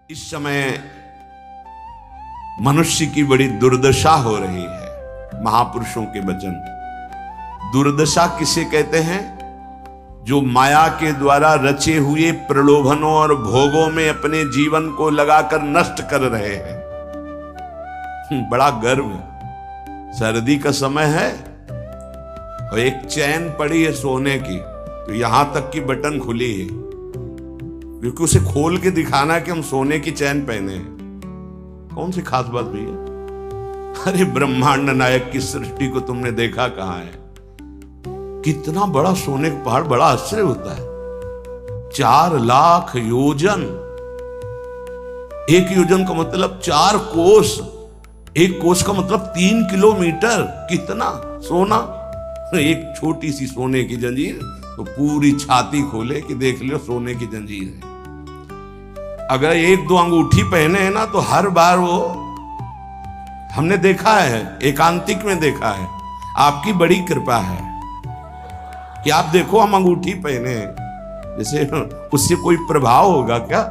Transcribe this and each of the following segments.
इस समय मनुष्य की बड़ी दुर्दशा हो रही है। महापुरुषों के वचन। दुर्दशा किसे कहते हैं? जो माया के द्वारा रचे हुए प्रलोभनों और भोगों में अपने जीवन को लगाकर नष्ट कर रहे हैं। बड़ा गर्व। सर्दी का समय है और एक चैन पड़ी है सोने की, तो यहां तक की बटन खुली है, क्योंकि उसे खोल के दिखाना है कि हम सोने की चैन पहने हैं। कौन सी खास बात भैया? अरे ब्रह्मांड नायक की सृष्टि को तुमने देखा कहां है? कितना बड़ा सोने का पहाड़, बड़ा आश्चर्य होता है। 4 लाख योजन। एक योजन का मतलब 4 कोस। एक कोस का मतलब 3 किलोमीटर। कितना सोना? एक छोटी सी सोने की जंजीर तो पूरी छाती खोले कि देख लियो सोने की जंजीर है। अगर 1-2 अंगूठी पहने हैं ना, तो हर बार वो हमने देखा है, एकांतिक में देखा है। आपकी बड़ी कृपा है कि आप देखो हम अंगूठी पहने हैं, जैसे उससे कोई प्रभाव होगा क्या?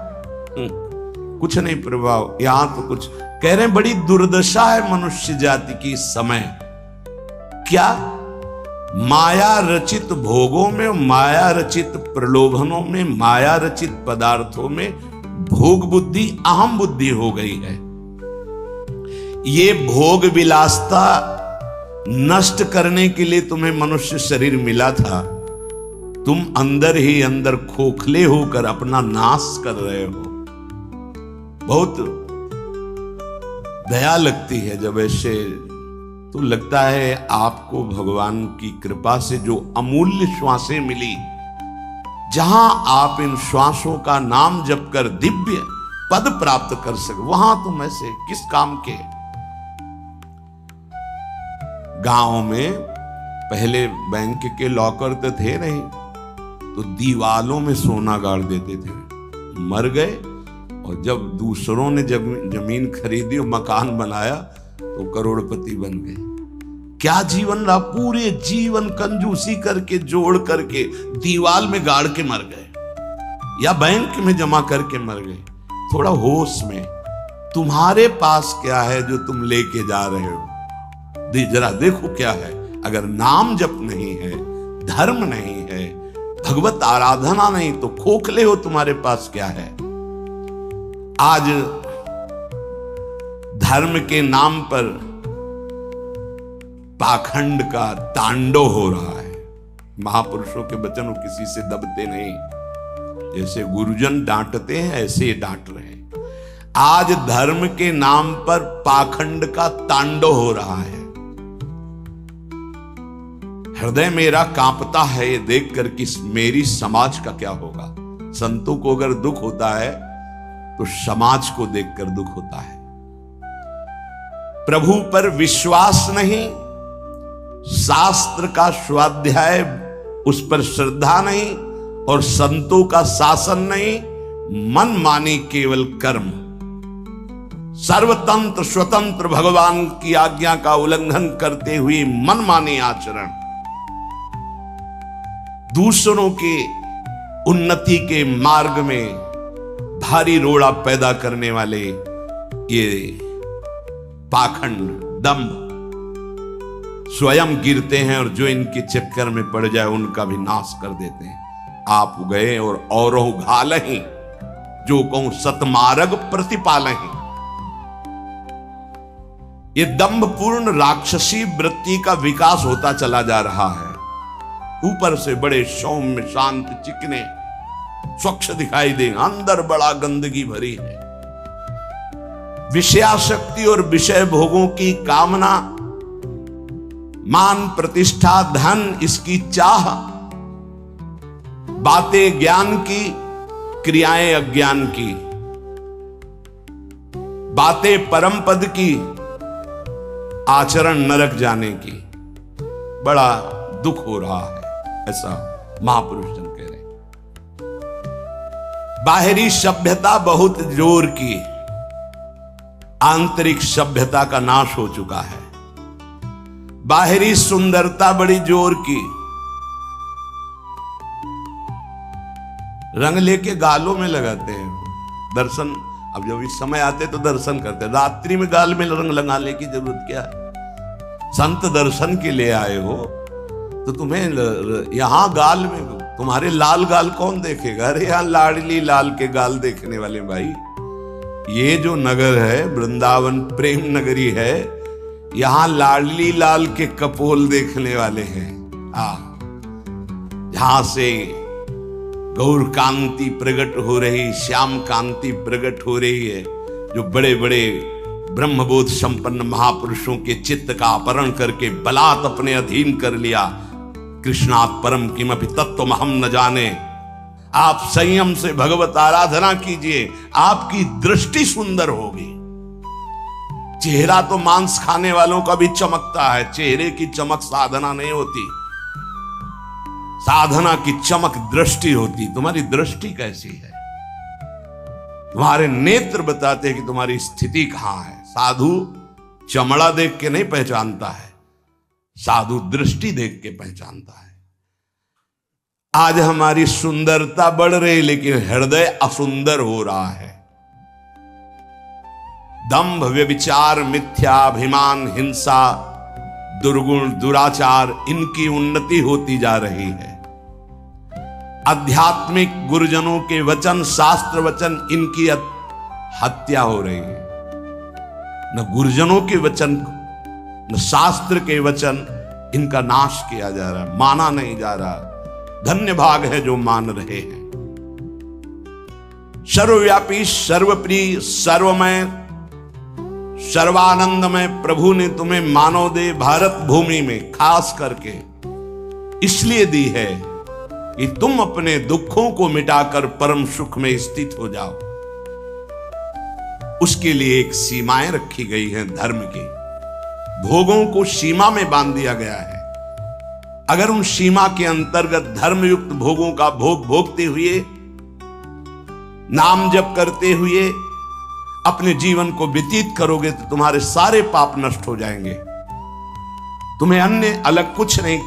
कुछ नहीं प्रभाव। यहां तो कुछ कह रहे हैं, बड़ी दुर्दशा है मनुष्य जाति की इस समय। क्या? माया रचित भोगों में, माया रचित प्रलोभनों में, माया रचित पदार्थों में भोग बुद्धि, अहम बुद्धि हो गई है। ये भोग विलासता नष्ट करने के लिए तुम्हें मनुष्य शरीर मिला था। तुम अंदर ही अंदर खोखले होकर अपना नाश कर रहे हो। बहुत दया लगती है जब ऐसे, तो लगता है आपको भगवान की कृपा से जो अमूल्य श्वासें मिली, जहां आप इन श्वासों का नाम जप कर दिव्य पद प्राप्त कर सके, वहां तुम ऐसे किस काम के? गांव में पहले बैंक के लॉकर तो थे नहीं, तो दीवालों में सोना गाड़ देते थे। मर गए और जब दूसरों ने जमीन खरीदी और मकान बनाया तो करोड़पति बन गए। क्या जीवन रहा? पूरे जीवन कंजूसी करके जोड़ करके दीवाल में गाड़ के मर गए या बैंक में जमा करके मर गए। थोड़ा होश में, तुम्हारे पास क्या है जो तुम लेके जा रहे हो? जरा देखो क्या है। अगर नाम जप नहीं है, धर्म नहीं है, भगवत आराधना नहीं, तो खोखले हो। तुम्हारे पास क्या है? आज धर्म के नाम पर पाखंड का तांडव हो रहा है। महापुरुषों के वचन वो किसी से दबते नहीं। जैसे गुरुजन डांटते हैं, ऐसे डांट रहे हैं। आज धर्म के नाम पर पाखंड का तांडव हो रहा है। हृदय मेरा कांपता है ये देखकर कि मेरी समाज का क्या होगा। संतों को अगर दुख होता है तो समाज को देखकर दुख होता है। प्रभु पर विश्वास नहीं, शास्त्र का स्वाध्याय उस पर श्रद्धा नहीं, और संतों का शासन नहीं, मन मानी केवल कर्म। सर्वतंत्र स्वतंत्र भगवान की आज्ञा का उल्लंघन करते हुए मन मानी आचरण, दूसरों के उन्नति के मार्ग में भारी रोड़ा पैदा करने वाले ये पाखंड, दंभ, स्वयं गिरते हैं और जो इनके चक्कर में पड़ जाए उनका भी नाश कर देते हैं। आप गए और औरों घालहि, जो कहूं सतमार्ग प्रतिपालहि। ये दंभपूर्ण राक्षसी वृत्ति का विकास होता चला जा रहा है। ऊपर से बड़े सौम्य, शांत, चिकने, स्वच्छ दिखाई देंगे, अंदर बड़ा गंदगी भरी है। विषयाशक्ति और विषय भोगों की कामना, मान प्रतिष्ठा धन, इसकी चाह, बातें ज्ञान की, क्रियाएं अज्ञान की, बातें परम पद की, आचरण नरक जाने की। बड़ा दुख हो रहा है, ऐसा महापुरुष जन कह रहे। बाहरी सभ्यता बहुत जोर की, आंतरिक सभ्यता का नाश हो चुका है। बाहरी सुंदरता बड़ी जोर की, रंग लेके गालों में लगाते हैं। दर्शन अब जब इस समय आते तो दर्शन करते, रात्रि में गाल में रंग लगाने की जरूरत क्या है? संत दर्शन के लिए आए हो तो तुम्हें यहां गाल में, तुम्हारे लाल गाल कौन देखेगा? अरे यहां लाडली लाल के गाल देखने वाले भाई। ये जो नगर है वृंदावन प्रेम नगरी है, यहां लाडली लाल के कपोल देखने वाले हैं। जहां से गौर कांति प्रकट हो रही, श्याम कांति प्रकट हो रही है, जो बड़े बड़े ब्रह्मबोध संपन्न महापुरुषों के चित्त का अपहरण करके बलात् अपने अधीन कर लिया। कृष्णात् परम किमपि तत्त्वम हम न जाने। आप संयम से भगवत आराधना कीजिए, आपकी दृष्टि सुंदर होगी। चेहरा तो मांस खाने वालों का भी चमकता है, चेहरे की चमक साधना नहीं होती, साधना की चमक दृष्टि होती। तुम्हारी दृष्टि कैसी है? तुम्हारे नेत्र बताते हैं कि तुम्हारी स्थिति कहां है। साधु चमड़ा देख के नहीं पहचानता है, साधु दृष्टि देख के पहचानता है। आज हमारी सुंदरता बढ़ रही लेकिन हृदय असुंदर हो रहा है। दंभ व्यभिचार मिथ्याभिमान हिंसा दुर्गुण दुराचार, इनकी उन्नति होती जा रही है। आध्यात्मिक गुरुजनों के वचन शास्त्र वचन, इनकी हत्या हो रही है। न गुरुजनों के वचन न शास्त्र के वचन, इनका नाश किया जा रहा है, माना नहीं जा रहा। धन्य भाग है जो मान रहे हैं। सर्वव्यापी सर्वप्रिय सर्वमय सर्वानंदमय प्रभु ने तुम्हें मानव देह भारत भूमि में खास करके इसलिए दी है कि तुम अपने दुखों को मिटाकर परम सुख में स्थित हो जाओ। उसके लिए एक सीमाएं रखी गई हैं धर्म की। भोगों को सीमा में बांध दिया गया है। अगर उन सीमा के अंतर्गत धर्मयुक्त भोगों का भोग भोगते हुए, नाम जप करते हुए अपने जीवन को व्यतीत करोगे तो तुम्हारे सारे पाप नष्ट हो जाएंगे। तुम्हें अन्य अलग कुछ नहीं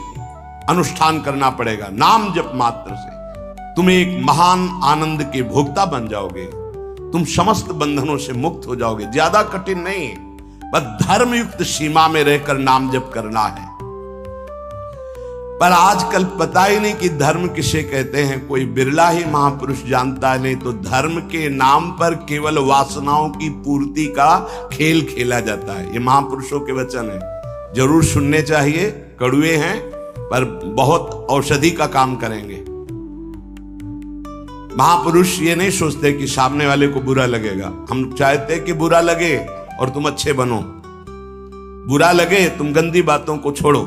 अनुष्ठान करना पड़ेगा। नाम जप मात्र से तुम एक महान आनंद के भोक्ता बन जाओगे। तुम समस्त बंधनों से मुक्त हो जाओगे। ज्यादा कठिन नहीं, बस धर्मयुक्त सीमा में रहकर नाम जप करना है। पर आजकल पता ही नहीं कि धर्म किसे कहते हैं। कोई बिरला ही महापुरुष जानता है, नहीं तो धर्म के नाम पर केवल वासनाओं की पूर्ति का खेल खेला जाता है। ये महापुरुषों के वचन है, जरूर सुनने चाहिए। कड़वे हैं पर बहुत औषधि का काम करेंगे। महापुरुष ये नहीं सोचते कि सामने वाले को बुरा लगेगा। हम चाहते कि बुरा लगे और तुम अच्छे बनो, बुरा लगे तुम गंदी बातों को छोड़ो।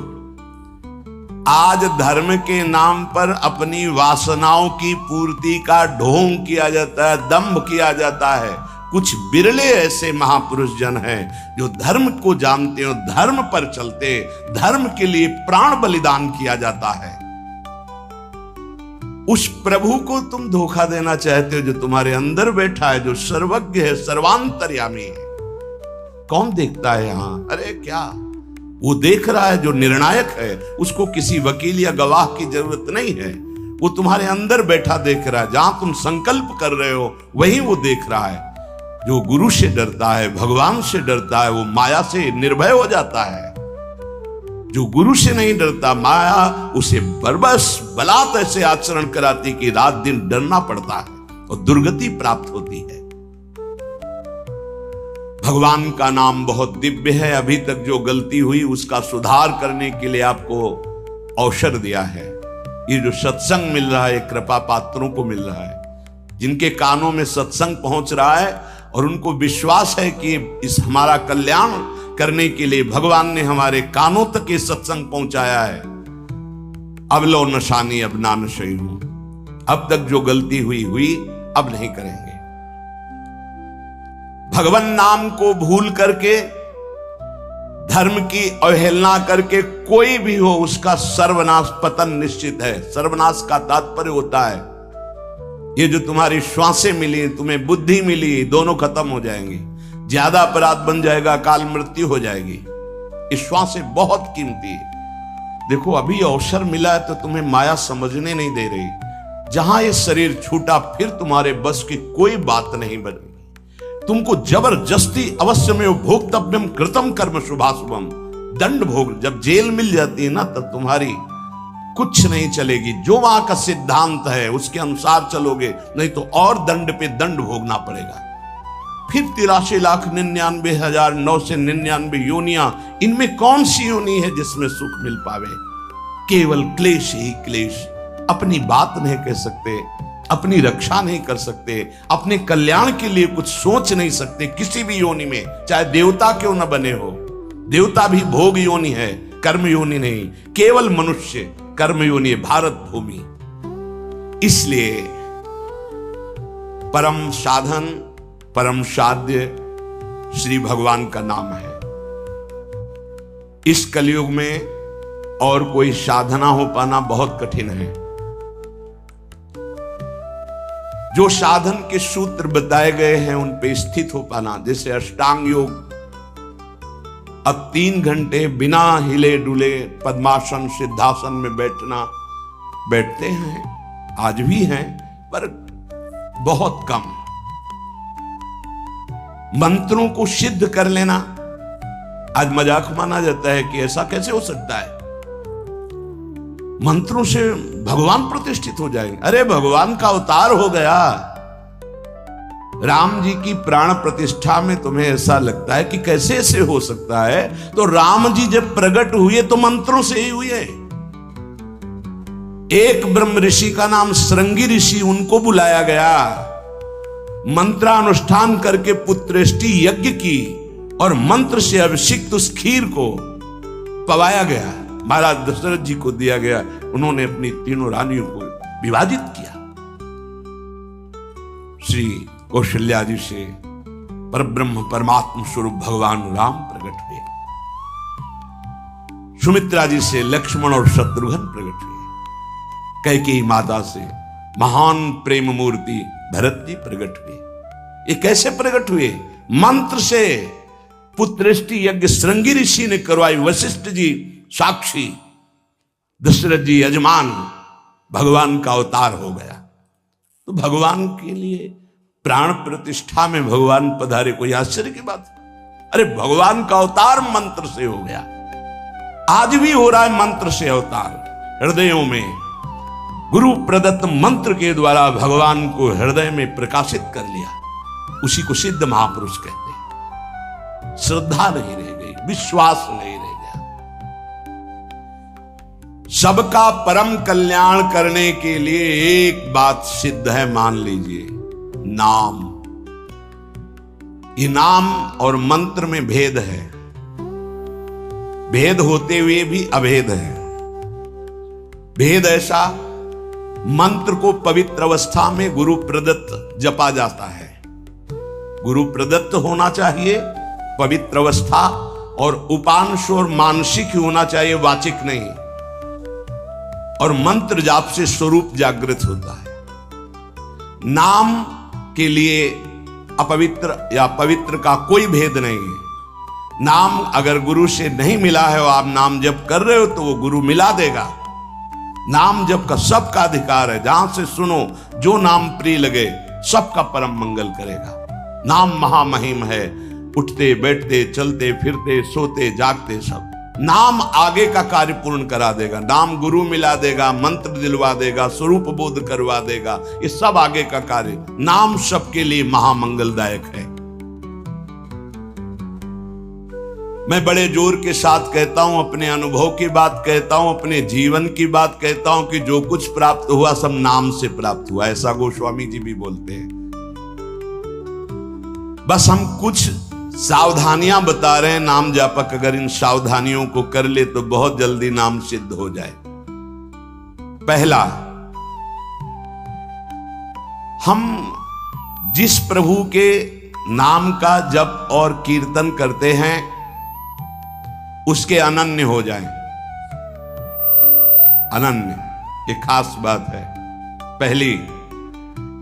आज धर्म के नाम पर अपनी वासनाओं की पूर्ति का ढोंग किया जाता है, दंभ किया जाता है। कुछ बिरले ऐसे महापुरुष जन हैं जो धर्म को जानते हो, धर्म पर चलते, धर्म के लिए प्राण बलिदान किया जाता है। उस प्रभु को तुम धोखा देना चाहते हो जो तुम्हारे अंदर बैठा है, जो सर्वज्ञ है, सर्वांतर्यामी है। कौन देखता है यहां? अरे क्या वो देख रहा है जो निर्णायक है। उसको किसी वकील या गवाह की जरूरत नहीं है। वो तुम्हारे अंदर बैठा देख रहा है। जहां तुम संकल्प कर रहे हो वहीं वो देख रहा है। जो गुरु से डरता है, भगवान से डरता है, वो माया से निर्भय हो जाता है। जो गुरु से नहीं डरता, माया उसे बरबस बलात् ऐसे आचरण कराती कि रात दिन डरना पड़ता है और दुर्गति प्राप्त होती है। भगवान का नाम बहुत दिव्य है। अभी तक जो गलती हुई उसका सुधार करने के लिए आपको अवसर दिया है। ये जो सत्संग मिल रहा है कृपा पात्रों को मिल रहा है, जिनके कानों में सत्संग पहुंच रहा है और उनको विश्वास है कि इस हमारा कल्याण करने के लिए भगवान ने हमारे कानों तक ये सत्संग पहुंचाया है। अब लो नशानी अब ना नशई हूं। अब तक जो गलती हुई अब नहीं करेंगे। भगवान नाम को भूल करके, धर्म की अवहेलना करके कोई भी हो उसका सर्वनाश पतन निश्चित है। सर्वनाश का तात्पर्य होता है ये जो तुम्हारी श्वासें मिली, तुम्हें बुद्धि मिली, दोनों खत्म हो जाएंगी। ज्यादा अपराध बन जाएगा, काल मृत्यु हो जाएगी। इस श्वासें बहुत कीमती है। देखो अभी अवसर मिला है तो तुम्हें माया समझने नहीं दे रही। जहां ये शरीर छूटा फिर तुम्हारे बस की कोई बात नहीं बनेगी। तुमको जबरदस्ती अवश्य में भोक्तव्यम कृतम कर्म शुभाशुभम, दंड भोग। जब जेल मिल जाती है ना, तब तुम्हारी कुछ नहीं चलेगी। जो वहां का सिद्धांत है उसके अनुसार चलोगे, नहीं तो और दंड पे दंड भोगना पड़ेगा। फिर 83,99,999 योनियां, इनमें कौन सी योनि है जिसमें सुख मिल पावे? केवल क्लेश ही क्लेश। अपनी बात नहीं कह सकते, अपनी रक्षा नहीं कर सकते, अपने कल्याण के लिए कुछ सोच नहीं सकते किसी भी योनि में, चाहे देवता क्यों न बने हो। देवता भी भोग योनि है, कर्म योनि नहीं। केवल मनुष्य कर्म योनि है, भारत भूमि। इसलिए परम साधन, परम साध्य श्री भगवान का नाम है। इस कलयुग में और कोई साधना हो पाना बहुत कठिन है। जो साधन के सूत्र बताए गए हैं उन पे स्थित हो पाना, जैसे अष्टांग योग, अब 3 घंटे बिना हिले डुले पद्मासन सिद्धासन में बैठते हैं, आज भी हैं, पर बहुत कम। मंत्रों को सिद्ध कर लेना आज मजाक माना जाता है कि ऐसा कैसे हो सकता है, मंत्रों से भगवान प्रतिष्ठित हो जाएंगे। अरे भगवान का अवतार हो गया। राम जी की प्राण प्रतिष्ठा में तुम्हें ऐसा लगता है कि कैसे ऐसे हो सकता है? तो राम जी जब प्रकट हुए तो मंत्रों से ही हुए। एक ब्रह्म ऋषि का नाम श्रृंगी ऋषि, उनको बुलाया गया, मंत्रानुष्ठान करके पुत्रेष्टि यज्ञ की और मंत्र से अभिषिक्त उस खीर को पवाया गया, महाराज दशरथ जी को दिया गया। उन्होंने अपनी 3 रानियों को विभाजित किया। श्री कौशल्या जी से परब्रह्म परमात्मा स्वरूप भगवान राम प्रकट हुए। सुमित्रा जी से लक्ष्मण और शत्रुघ्न प्रकट हुए। कैकेयी माता से महान प्रेम मूर्ति भरत जी प्रकट हुए। ये कैसे प्रकट हुए? मंत्र से। पुत्रेष्टि यज्ञ श्रृंगी ऋषि ने करवाई, वशिष्ठ जी साक्षी, दशरथ जी यजमान, भगवान का अवतार हो गया। तो भगवान के लिए प्राण प्रतिष्ठा में भगवान पधारे, कोई आश्चर्य की बात? अरे भगवान का अवतार मंत्र से हो गया। आज भी हो रहा है मंत्र से अवतार। हृदयों में गुरु प्रदत्त मंत्र के द्वारा भगवान को हृदय में प्रकाशित कर लिया। उसी को सिद्ध महापुरुष कहते हैं। श्रद्धा नहीं रह गई, विश्वास नहीं रह गया। सबका परम कल्याण करने के लिए एक बात सिद्ध है, मान लीजिए, नाम। ये नाम और मंत्र में भेद है, भेद होते हुए भी अभेद है। भेद ऐसा, मंत्र को पवित्र अवस्था में गुरु प्रदत्त जपा जाता है। गुरु प्रदत्त होना चाहिए, पवित्र अवस्था, और उपांश और मानसिक होना चाहिए, वाचिक नहीं। और मंत्र जाप से स्वरूप जागृत होता है। नाम के लिए अपवित्र या पवित्र का कोई भेद नहीं है। नाम अगर गुरु से नहीं मिला है और आप नाम जप कर रहे हो तो वो गुरु मिला देगा। नाम जप का सबका अधिकार है, जहां से सुनो, जो नाम प्रिय लगे, सबका परम मंगल करेगा। नाम महामहिम है, उठते बैठते चलते फिरते सोते जागते सब। नाम आगे का कार्य पूर्ण करा देगा। नाम गुरु मिला देगा, मंत्र दिलवा देगा, स्वरूप बोध करवा देगा, ये सब आगे का कार्य। नाम सबके लिए महामंगलदायक है। मैं बड़े जोर के साथ कहता हूं, अपने अनुभव की बात कहता हूं, अपने जीवन की बात कहता हूं कि जो कुछ प्राप्त हुआ सब नाम से प्राप्त हुआ। ऐसा गोस्वामी जी भी बोलते हैं। बस हम कुछ सावधानियां बता रहे हैं। नाम जापक अगर इन सावधानियों को कर ले तो बहुत जल्दी नाम सिद्ध हो जाए। पहला, हम जिस प्रभु के नाम का जप और कीर्तन करते हैं उसके अनन्य हो जाएं। अनन्य, ये खास बात है। पहली,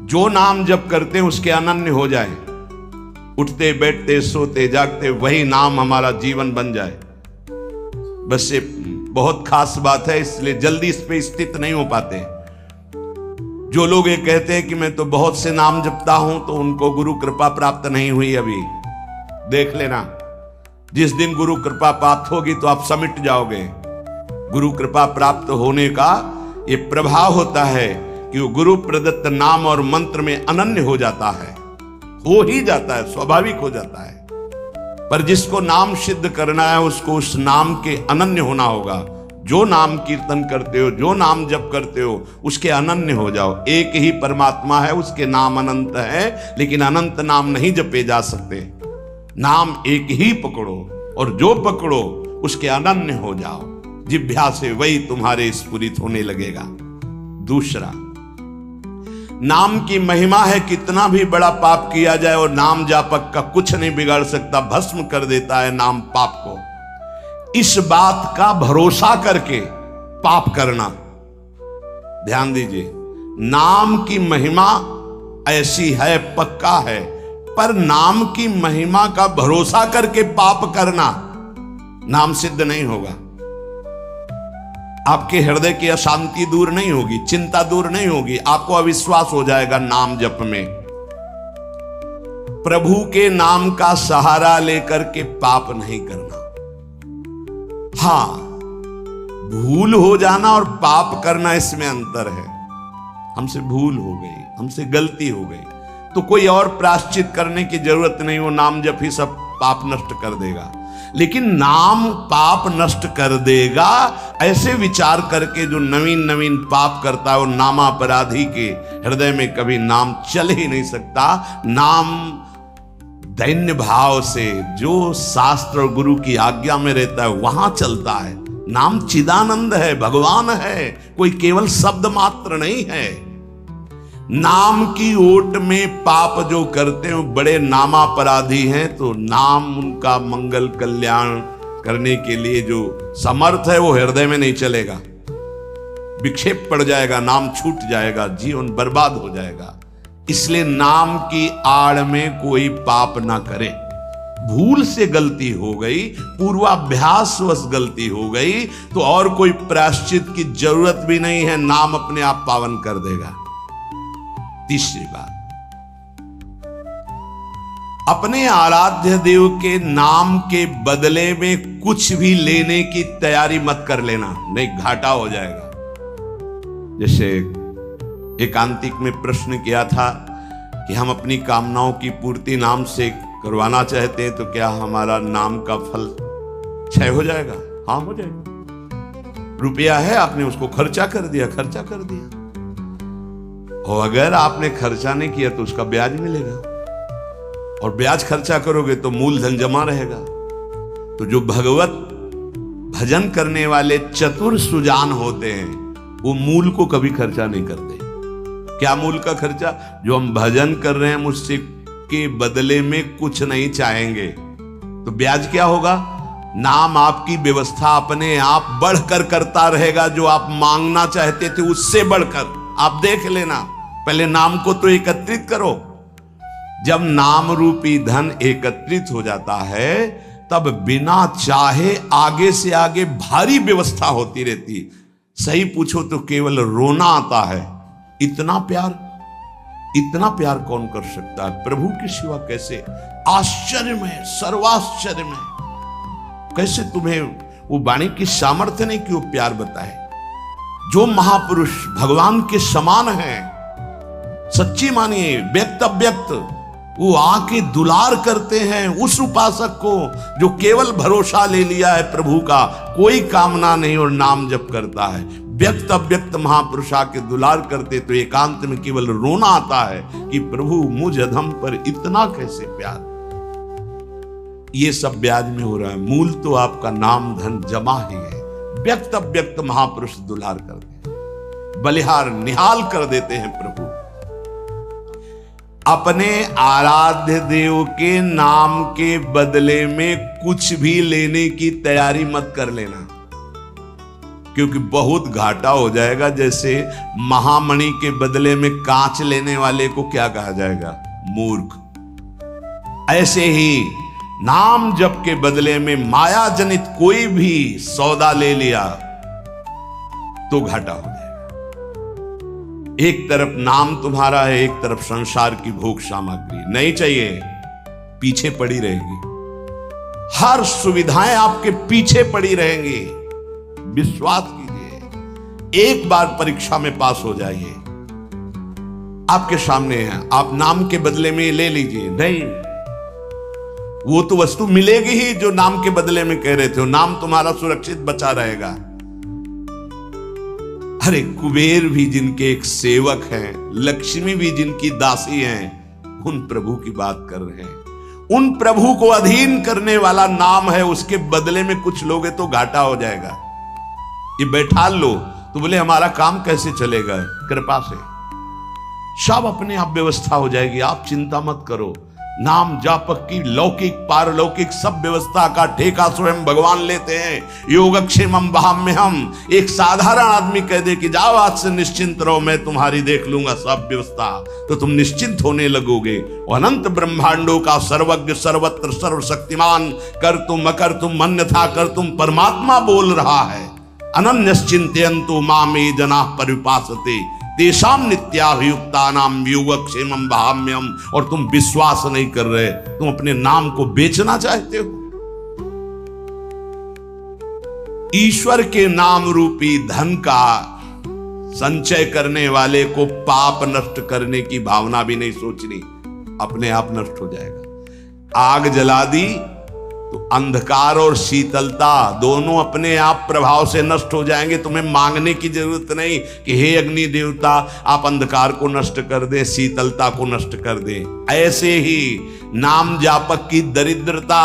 जो नाम जप करते हैं उसके अनन्य हो जाएं। उठते बैठते सोते जागते वही नाम हमारा जीवन बन जाए। बस ये बहुत खास बात है, इसलिए जल्दी इस पे स्थित नहीं हो पाते। जो लोग ये कहते हैं कि मैं तो बहुत से नाम जपता हूं, तो उनको गुरु कृपा प्राप्त नहीं हुई अभी। देख लेना, जिस दिन गुरु कृपा प्राप्त होगी तो आप समिट जाओगे। गुरु कृपा प्राप्त होने का ये प्रभाव होता है कि वो गुरु प्रदत्त नाम और मंत्र में अनन्य हो जाता है, हो ही जाता है, स्वाभाविक हो जाता है। पर जिसको नाम सिद्ध करना है उसको उस नाम के अनन्य होना होगा। जो नाम कीर्तन करते हो, जो नाम जप करते हो, उसके अनन्य हो जाओ। एक ही परमात्मा है, उसके नाम अनंत है, लेकिन अनंत नाम नहीं जपे जा सकते। नाम एक ही पकड़ो और जो पकड़ो उसके अनन्य हो जाओ। जिह्वा से वही तुम्हारे स्फुरित होने लगेगा। दूसरा, नाम की महिमा है। कितना भी बड़ा पाप किया जाए और नाम जापक का कुछ नहीं बिगाड़ सकता, भस्म कर देता है नाम पाप को। इस बात का भरोसा करके पाप करना, ध्यान दीजिए, नाम की महिमा ऐसी है, पक्का है, पर नाम की महिमा का भरोसा करके पाप करना नाम सिद्ध नहीं होगा। आपके हृदय की अशांति दूर नहीं होगी, चिंता दूर नहीं होगी, आपको अविश्वास हो जाएगा नाम जप में। प्रभु के नाम का सहारा लेकर के पाप नहीं करना। हां, भूल हो जाना और पाप करना, इसमें अंतर है। हमसे भूल हो गई, हमसे गलती हो गई, तो कोई और प्रायश्चित करने की जरूरत नहीं, वो नाम जप ही सब पाप नष्ट कर देगा। लेकिन नाम पाप नष्ट कर देगा, ऐसे विचार करके जो नवीन नवीन पाप करता है, वो नामापराधी के हृदय में कभी नाम चल ही नहीं सकता। नाम दैन्य भाव से, जो शास्त्र और गुरु की आज्ञा में रहता है, वहां चलता है। नाम चिदानंद है, भगवान है, कोई केवल शब्द मात्र नहीं है। नाम की ओट में पाप जो करते हैं बड़े नामापराधी हैं, तो नाम उनका मंगल कल्याण करने के लिए जो समर्थ है वो हृदय में नहीं चलेगा, विक्षेप पड़ जाएगा, नाम छूट जाएगा, जीवन बर्बाद हो जाएगा। इसलिए नाम की आड़ में कोई पाप ना करे। भूल से गलती हो गई, पूर्वाभ्यासवश गलती हो गई, तो और कोई प्रायश्चित की जरूरत भी नहीं है, नाम अपने आप पावन कर देगा। तीसरी बात, अपने आराध्य देव के नाम के बदले में कुछ भी लेने की तैयारी मत कर लेना, नहीं घाटा हो जाएगा। जैसे एकांतिक में प्रश्न किया था कि हम अपनी कामनाओं की पूर्ति नाम से करवाना चाहते हैं, तो क्या हमारा नाम का फल क्षय हो जाएगा? हाँ, हो जाएगा। रुपया है, आपने उसको खर्चा कर दिया, खर्चा कर दिया, और अगर आपने खर्चा नहीं किया तो उसका ब्याज मिलेगा, और ब्याज खर्चा करोगे तो मूलधन जमा रहेगा। तो जो भगवत भजन करने वाले चतुर सुजान होते हैं, वो मूल को कभी खर्चा नहीं करते। क्या मूल का खर्चा? जो हम भजन कर रहे हैं, मुझसे के बदले में कुछ नहीं चाहेंगे, तो ब्याज क्या होगा? नाम आपकी व्यवस्था अपने आप बढ़कर करता रहेगा, जो आप मांगना चाहते थे उससे बढ़कर। आप देख लेना, पहले नाम को तो एकत्रित करो। जब नाम रूपी धन एकत्रित हो जाता है, तब बिना चाहे आगे से आगे भारी व्यवस्था होती रहती। सही पूछो तो केवल रोना आता है। इतना प्यार कौन कर सकता है प्रभु के सिवा? कैसे आश्चर्य में, सर्वाश्चर्य में, कैसे तुम्हें वो वाणी की सामर्थ्य नहीं कि वो प्यार बताए। जो महापुरुष भगवान के समान हैं, सच्ची मानिए, व्यक्त अव्यक्त, वो आके दुलार करते हैं उस उपासक को जो केवल भरोसा ले लिया है प्रभु का, कोई कामना नहीं और नाम जप करता है। व्यक्त अव्यक्त महापुरुष आके दुलार करते तो एकांत में केवल रोना आता है कि प्रभु मुझ अधम पर इतना कैसे प्यार। ये सब ब्याज में हो रहा है, मूल तो आपका नाम धन जमा ही है। व्यक्त अव्यक्त महापुरुष दुलार करते हैं, बलिहार निहाल कर देते हैं प्रभु। अपने आराध्य देव के नाम के बदले में कुछ भी लेने की तैयारी मत कर लेना, क्योंकि बहुत घाटा हो जाएगा। जैसे महामणि के बदले में कांच लेने वाले को क्या कहा जाएगा? मूर्ख। ऐसे ही नाम जप के बदले में माया जनित कोई भी सौदा ले लिया तो घाटा हो जाएगा। एक तरफ नाम तुम्हारा है, एक तरफ संसार की भोग सामग्री नहीं चाहिए, पीछे पड़ी रहेगी। हर सुविधाएं आपके पीछे पड़ी रहेंगी। विश्वास कीजिए, एक बार परीक्षा में पास हो जाइए, आपके सामने है, आप नाम के बदले में ले लीजिए। नहीं, वो तो वस्तु मिलेगी ही जो नाम के बदले में कह रहे थे। नाम तुम्हारा सुरक्षित बचा रहेगा। अरे कुबेर भी जिनके एक सेवक हैं, लक्ष्मी भी जिनकी दासी हैं, उन प्रभु की बात कर रहे हैं। उन प्रभु को अधीन करने वाला नाम है, उसके बदले में कुछ लोगे तो घाटा हो जाएगा। ये बैठा लो तो बोले हमारा काम कैसे चलेगा, कृपा से सब अपने आप व्यवस्था हो जाएगी, आप चिंता मत करो। नाम जापक की लौकिक पारलौकिक सब व्यवस्था का ठेका स्वयं भगवान लेते हैं। योगक्षेमम वहाम्यहम। एक साधारण आदमी कह दे कि जाओ आज से निश्चिंत रहो, मैं तुम्हारी देख लूंगा सब व्यवस्था, तो तुम निश्चिंत होने लगोगे। अनंत ब्रह्मांडों का सर्वज्ञ सर्वत्र सर्वशक्तिमान कर तुम अकर तुम अन्यथा कर तुम परमात्मा बोल रहा है। अनन्यश्चिन्तयन्तु मामे जनाः परिपासते तेषां नित्याभियुक्तानां योगक्षेमं वहाम्यहम्। और तुम विश्वास नहीं कर रहे, तुम अपने नाम को बेचना चाहते हो। ईश्वर के नाम रूपी धन का संचय करने वाले को पाप नष्ट करने की भावना भी नहीं सोचनी, अपने आप नष्ट हो जाएगा। आग जला दी तो अंधकार और शीतलता दोनों अपने आप प्रभाव से नष्ट हो जाएंगे। तुम्हें मांगने की जरूरत नहीं कि हे अग्नि देवता आप अंधकार को नष्ट कर दें, शीतलता को नष्ट कर दें। ऐसे ही नाम जापक की दरिद्रता,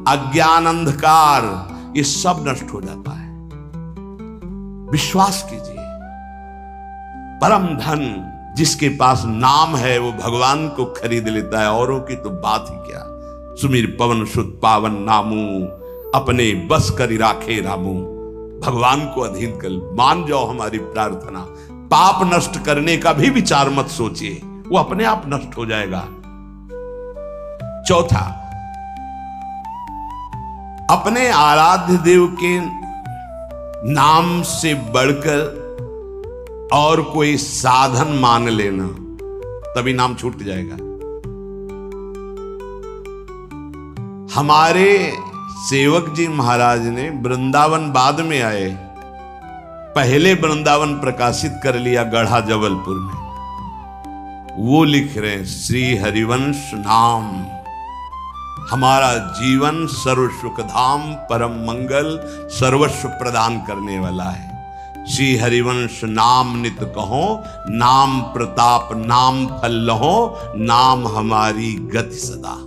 अज्ञान, अंधकार, ये सब नष्ट हो जाता है। विश्वास कीजिए, परम धन जिसके पास नाम है वो भगवान को खरीद लेता है, औरों की तो बात ही क्या। सुमिर पवन सुत पावन नामू, अपने बस करी राखे रामू। भगवान को अधीन कर मान जाओ हमारी प्रार्थना। पाप नष्ट करने का भी विचार मत सोचिए, वो अपने आप नष्ट हो जाएगा। चौथा, अपने आराध्य देव के नाम से बढ़कर और कोई साधन मान लेना, तभी नाम छूट जाएगा। हमारे सेवक जी महाराज ने वृंदावन बाद में आए, पहले वृंदावन प्रकाशित कर लिया गढ़ा जबलपुर में। वो लिख रहे हैं श्री हरिवंश नाम हमारा जीवन सर्व सुखधाम परम मंगल सर्वस्व प्रदान करने वाला है। श्री हरिवंश नाम नित कहो, नाम प्रताप नाम फल लहो, नाम हमारी गति सदा।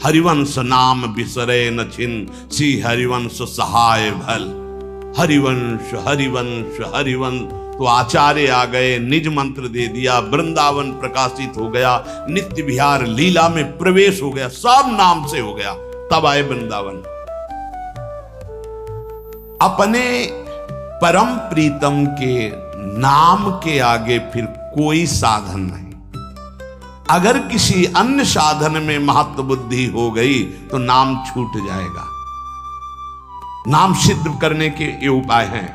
हरिवंश नाम बिसरे न छिन, श्री हरिवंश सहाय भल। हरिवंश हरिवंश हरिवंश। तो आचार्य आ गए, निज मंत्र दे दिया, वृंदावन प्रकाशित हो गया, नित्य विहार लीला में प्रवेश हो गया, सब नाम से हो गया। तब आए वृंदावन। अपने परम प्रीतम के नाम के आगे फिर कोई साधन नहीं। अगर किसी अन्य साधन में महत्व बुद्धि हो गई तो नाम छूट जाएगा। नाम सिद्ध करने के ये उपाय हैं,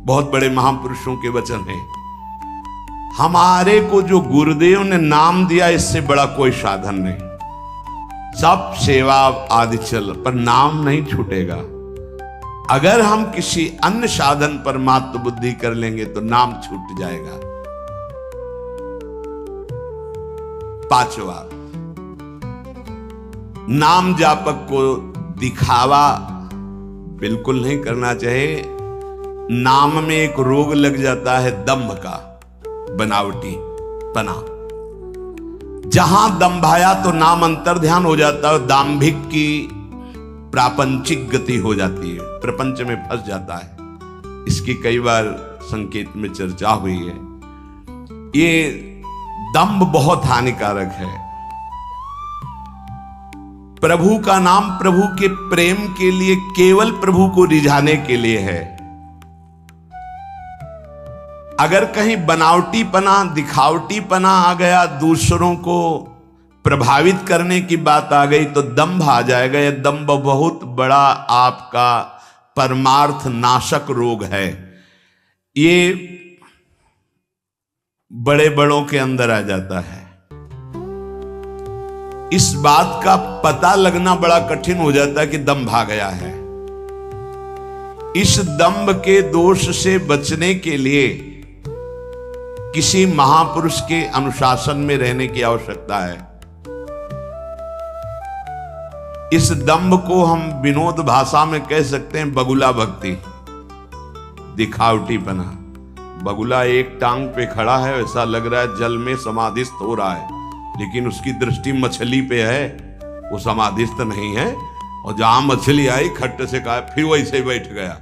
बहुत बड़े महापुरुषों के वचन हैं। हमारे को जो गुरुदेव ने नाम दिया, इससे बड़ा कोई साधन नहीं। सब सेवा आदि चल, पर नाम नहीं छूटेगा। अगर हम किसी अन्य साधन पर महत्व बुद्धि कर लेंगे तो नाम छूट जाएगा। पांचवा, नाम जापक को दिखावा बिल्कुल नहीं करना चाहिए। नाम में एक रोग लग जाता है दंभ का, बनावटी पना। जहां दंभाया तो नाम अंतर ध्यान हो जाता है, दाम्भिक की प्रापंचिक गति हो जाती है, प्रपंच में फंस जाता है। इसकी कई बार संकेत में चर्चा हुई है। ये दंभ बहुत हानिकारक है। प्रभु का नाम प्रभु के प्रेम के लिए, केवल प्रभु को रिझाने के लिए है। अगर कहीं बनावटीपना दिखावटीपना आ गया, दूसरों को प्रभावित करने की बात आ गई तो दंभ आ जाएगा। यह दंभ बहुत बड़ा आपका परमार्थ नाशक रोग है। ये बड़े बड़ों के अंदर आ जाता है। इस बात का पता लगना बड़ा कठिन हो जाता है कि दंभ आ गया है। इस दंभ के दोष से बचने के लिए किसी महापुरुष के अनुशासन में रहने की आवश्यकता है। इस दंभ को हम विनोद भाषा में कह सकते हैं बगुला भक्ति, दिखावटीपना। बगुला एक टांग पे खड़ा है, ऐसा लग रहा है जल में समाधिस्थ हो रहा है, लेकिन उसकी दृष्टि मछली पे है, वो समाधिस्थ नहीं है। और जहां मछली आई खट्ट से कहा फिर वैसे ही बैठ गया।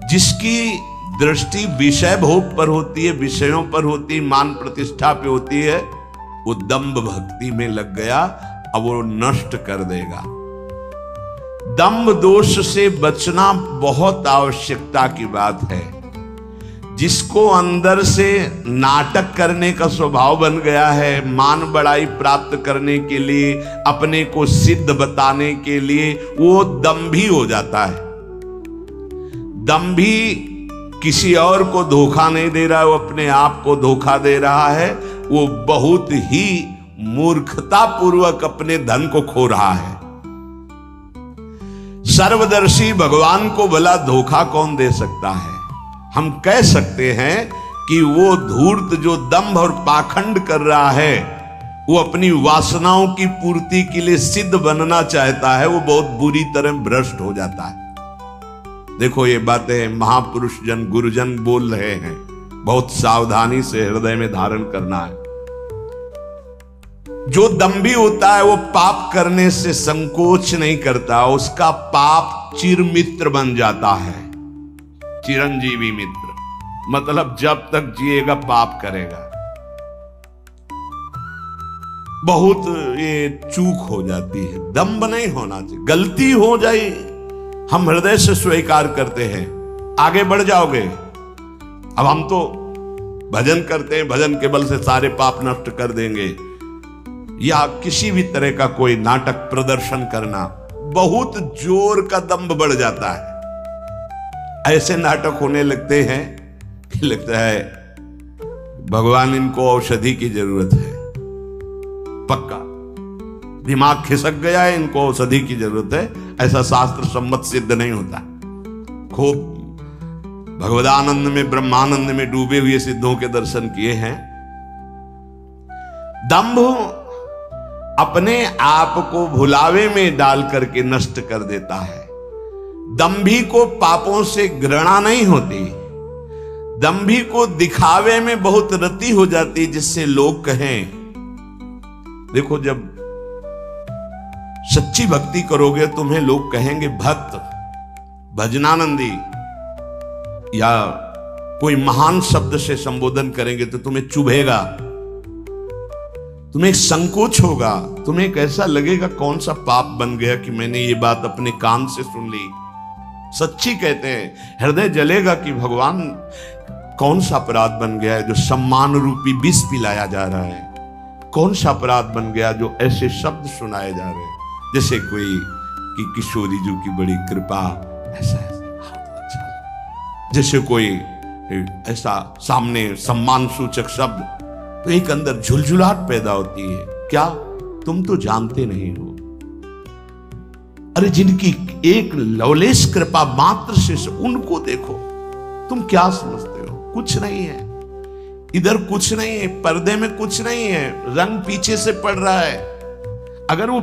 जिसकी दृष्टि विषय भोग पर होती है, विषयों पर होती है, मान प्रतिष्ठा पे होती है, वो दंभ भक्ति में लग गया, अब वो नष्ट कर देगा। दंभ दोष से बचना बहुत आवश्यकता की बात है। जिसको अंदर से नाटक करने का स्वभाव बन गया है, मान बड़ाई प्राप्त करने के लिए, अपने को सिद्ध बताने के लिए, वो दंभी हो जाता है। दंभी किसी और को धोखा नहीं दे रहा है, वो अपने आप को धोखा दे रहा है। वो बहुत ही मूर्खता पूर्वक अपने धन को खो रहा है। सर्वदर्शी भगवान को भला धोखा कौन दे सकता है? हम कह सकते हैं कि वो धूर्त जो दंभ और पाखंड कर रहा है, वो अपनी वासनाओं की पूर्ति के लिए सिद्ध बनना चाहता है, वो बहुत बुरी तरह भ्रष्ट हो जाता है। देखो ये बातें महापुरुष जन गुरुजन बोल रहे हैं, बहुत सावधानी से हृदय में धारण करना है। जो दंभी होता है वो पाप करने से संकोच नहीं करता, उसका पाप चिरमित्र बन जाता है, चिरंजीवी मित्र। मतलब जब तक जिएगा पाप करेगा। बहुत ये चूक हो जाती है, दंभ नहीं होना चाहिए। गलती हो जाए हम हृदय से स्वीकार करते हैं, आगे बढ़ जाओगे। अब हम तो भजन करते हैं, भजन के बल से सारे पाप नष्ट कर देंगे, या किसी भी तरह का कोई नाटक प्रदर्शन करना, बहुत जोर का दंभ बढ़ जाता है। ऐसे नाटक होने लगते हैं कि लगता है भगवान इनको औषधि की जरूरत है, पक्का दिमाग खिसक गया है, इनको औषधि की जरूरत है। ऐसा शास्त्र सम्मत सिद्ध नहीं होता। खूब भगवदानंद में, ब्रह्मानंद में डूबे हुए सिद्धों के दर्शन किए हैं। दंभ अपने आप को भुलावे में डाल करके नष्ट कर देता है। दंभी को पापों से घृणा नहीं होती, दंभी को दिखावे में बहुत रति हो जाती, जिससे लोग कहें। देखो जब सच्ची भक्ति करोगे तुम्हें लोग कहेंगे भक्त, भजनानंदी, या कोई महान शब्द से संबोधन करेंगे तो तुम्हें चुभेगा, तुम्हें संकोच होगा, तुम्हें एक ऐसा लगेगा कौन सा पाप बन गया कि मैंने ये बात अपने कान से सुन ली। सच्ची कहते हैं, हृदय जलेगा कि भगवान कौन सा अपराध बन गया है जो सम्मान रूपी विष पिलाया जा रहा है, कौन सा अपराध बन गया जो ऐसे शब्द सुनाए जा रहे हैं, जैसे कोई कि किशोरी जी की बड़ी कृपा, ऐसा अच्छा, जैसे कोई ऐसा सामने सम्मान सूचक शब्द, तो एक अंदर झुलझुलाहट पैदा होती है। क्या तुम तो जानते नहीं हो? अरे जिनकी एक लवलेश कृपा मात्र से उनको देखो, तुम क्या समझते हो? कुछ नहीं है, इधर कुछ नहीं है, पर्दे में कुछ नहीं है, रंग पीछे से पड़ रहा है। अगर वो